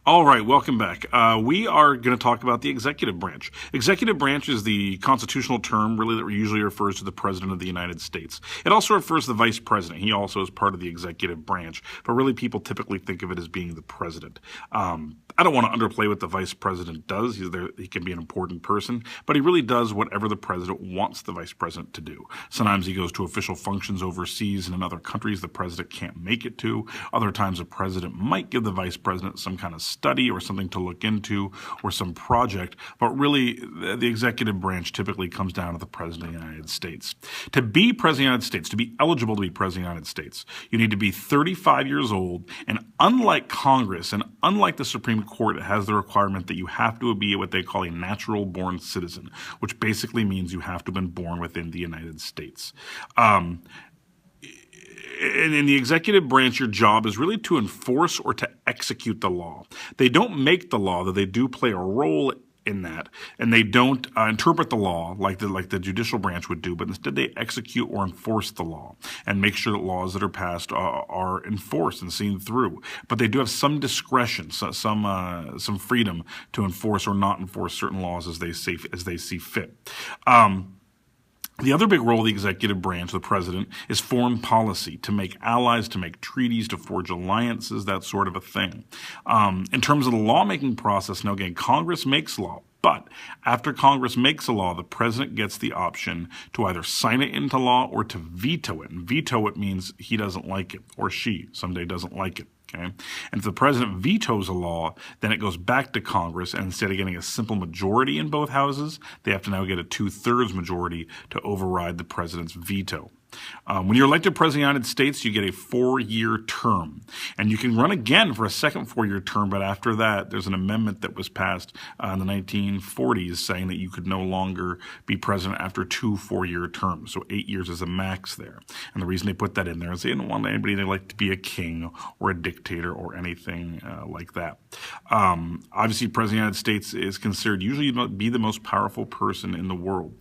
All right, welcome back. We are going to talk about the executive branch. Executive branch is the constitutional term really that usually refers to the President of the United States. It also refers to the Vice President. He also is part of the executive branch, but really people typically think of it as being the President. I don't want to underplay what the Vice President does. He can be an important person, but he really does whatever the President wants the Vice President to do. Sometimes he goes to official functions overseas and in other countries the President can't make it to. Other times the President might give the Vice President some kind of study or something to look into or some project, but really the executive branch typically comes down to the President of the United States. To be President of the United States, to be eligible to be President of the United States, you need to be 35 years old, and unlike Congress and unlike the Supreme Court, it has the requirement that you have to be what they call a natural born citizen, which basically means you have to have been born within the United States. In the executive branch, your job is really to enforce or to execute the law. They don't make the law, though they do play a role in that, and they don't interpret the law like the judicial branch would do, but instead they execute or enforce the law and make sure that laws that are passed are enforced and seen through. But they do have some discretion, some freedom to enforce or not enforce certain laws as they see fit. The other big role of the executive branch, the president, is foreign policy, to make allies, to make treaties, to forge alliances, that sort of a thing. In terms of the lawmaking process, now again, Congress makes law. But after Congress makes a law, the president gets the option to either sign it into law or to veto it. And veto it means he doesn't like it, or she someday doesn't like it. Okay? And if the president vetoes a law, then it goes back to Congress, and instead of getting a simple majority in both houses, they have to now get a 2/3 majority to override the president's veto. When you're elected President of the United States, you get a 4-year term. And you can run again for a second 4-year term, but after that, there's an amendment that was passed in the 1940s saying that you could no longer be president after 2 4-year terms. So 8 years is a max there. And the reason they put that in there is they didn't want anybody to like to be a king or a dictator or anything like that. Obviously, President of the United States is considered usually to be the most powerful person in the world.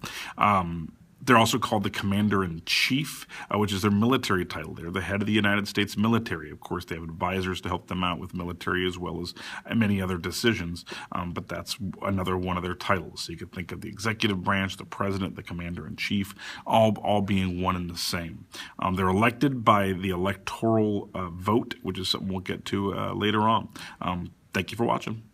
They're also called the Commander-in-Chief, which is their military title. They're the head of the United States military. Of course, they have advisors to help them out with military as well as many other decisions, but that's another one of their titles. So you could think of the executive branch, the president, the Commander-in-Chief, all being one and the same. They're elected by the electoral vote, which is something we'll get to later on. Thank you for watching.